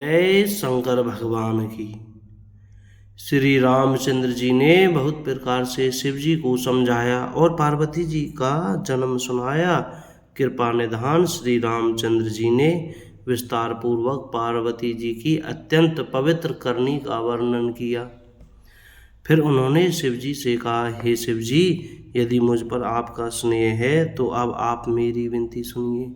जय शंकर भगवान की। श्री रामचंद्र जी ने बहुत प्रकार से शिव जी को समझाया और पार्वती जी का जन्म सुनाया। कृपा निधान श्री रामचंद्र जी ने विस्तार पूर्वक पार्वती जी की अत्यंत पवित्र करनी का वर्णन किया। फिर उन्होंने शिव जी से कहा, हे शिव जी, यदि मुझ पर आपका स्नेह है तो अब आप मेरी विनती सुनिए।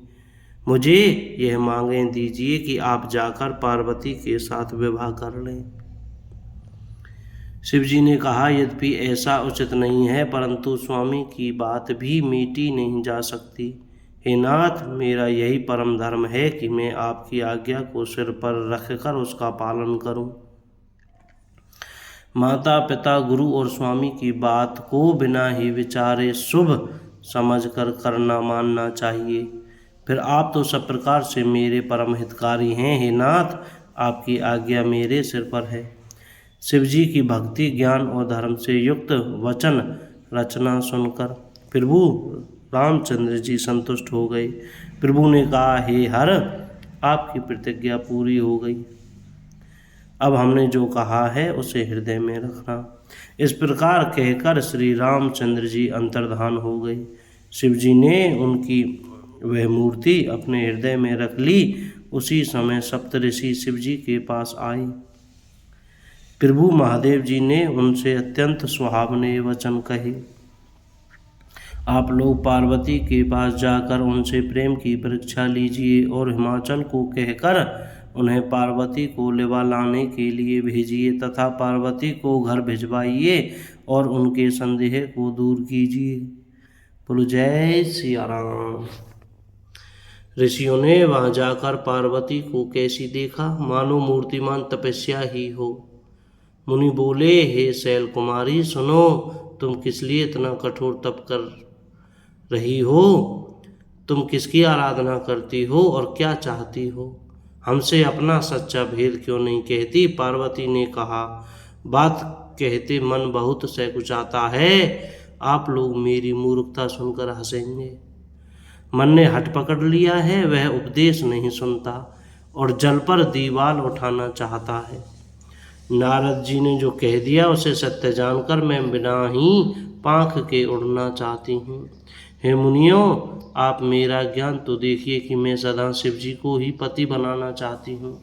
मुझे यह मांगें दीजिए कि आप जाकर पार्वती के साथ विवाह कर लें। शिव जी ने कहा, यद्यपि ऐसा उचित नहीं है, परंतु स्वामी की बात भी मीटी नहीं जा सकती। हे नाथ, मेरा यही परम धर्म है कि मैं आपकी आज्ञा को सिर पर रखकर उसका पालन करूं। माता पिता गुरु और स्वामी की बात को बिना ही विचारे शुभ समझकर करना मानना चाहिए। फिर आप तो सब प्रकार से मेरे परम हितकारी हैं। हे नाथ, आपकी आज्ञा मेरे सिर पर है। शिव जी की भक्ति, ज्ञान और धर्म से युक्त वचन रचना सुनकर प्रभु रामचंद्र जी संतुष्ट हो गए। प्रभु ने कहा, हे हर, आपकी प्रतिज्ञा पूरी हो गई। अब हमने जो कहा है उसे हृदय में रखना। इस प्रकार कहकर श्री रामचंद्र जी अंतर्धान हो गए। शिव जी ने उनकी वह मूर्ति अपने हृदय में रख ली। उसी समय सप्तऋषि शिव जी के पास आए। प्रभु महादेव जी ने उनसे अत्यंत सुहावने वचन कहे। आप लोग पार्वती के पास जाकर उनसे प्रेम की परीक्षा लीजिए और हिमाचल को कहकर उन्हें पार्वती को लिवा लाने के लिए भेजिए तथा पार्वती को घर भिजवाइए और उनके संदेह को दूर कीजिए। बोलो जय सिया राम। ऋषियों ने वहां जाकर पार्वती को कैसी देखा, मानो मूर्तिमान तपस्या ही हो। मुनि बोले, हे शैल कुमारी, सुनो, तुम किस लिए इतना कठोर तप कर रही हो? तुम किसकी आराधना करती हो और क्या चाहती हो? हमसे अपना सच्चा भेद क्यों नहीं कहती? पार्वती ने कहा, बात कहते मन बहुत सकुचाता है। आप लोग मेरी मूर्खता सुनकर हंसेंगे। मन ने हट पकड़ लिया है, वह उपदेश नहीं सुनता और जल पर दीवाल उठाना चाहता है। नारद जी ने जो कह दिया उसे सत्य जानकर मैं बिना ही पांख के उड़ना चाहती हूँ। हे मुनियों, आप मेरा ज्ञान तो देखिए कि मैं सदा शिव जी को ही पति बनाना चाहती हूँ।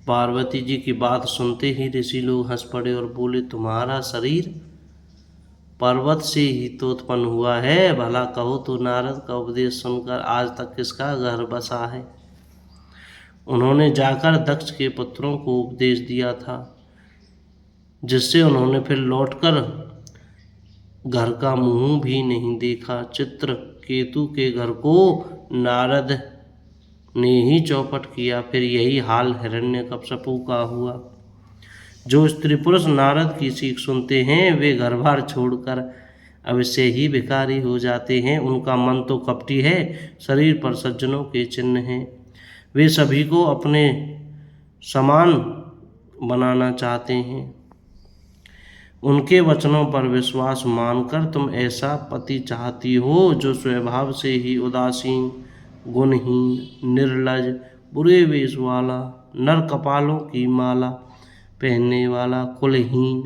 पार्वती जी की बात सुनते ही ऋषि लोग हंस पड़े और बोले, तुम्हारा शरीर पर्वत से ही तो उत्पन्न हुआ है। भला कहो तो नारद का उपदेश सुनकर आज तक किसका घर बसा है? उन्होंने जाकर दक्ष के पुत्रों को उपदेश दिया था, जिससे उन्होंने फिर लौटकर घर का मुंह भी नहीं देखा। चित्रकेतु के घर को नारद ने ही चौपट किया। फिर यही हाल हिरण्यकश्यपु का हुआ। जो स्त्री पुरुष नारद की सीख सुनते हैं वे घर बार छोड़कर अवश्य ही भिखारी हो जाते हैं। उनका मन तो कपटी है, शरीर पर सज्जनों के चिन्ह हैं। वे सभी को अपने समान बनाना चाहते हैं। उनके वचनों पर विश्वास मानकर तुम ऐसा पति चाहती हो जो स्वभाव से ही उदासीन, गुणहीन, निर्लज, बुरे वेश वाला, नर कपालों की माला पहनने वाला, कुलहीन,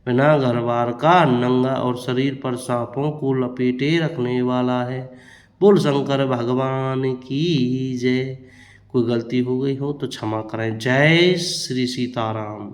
बिना घर बार का, नंगा और शरीर पर सांपों को लपेटे रखने वाला है। बोल शंकर भगवान की जय। कोई गलती हो गई हो तो क्षमा करें। जय श्री सीताराम।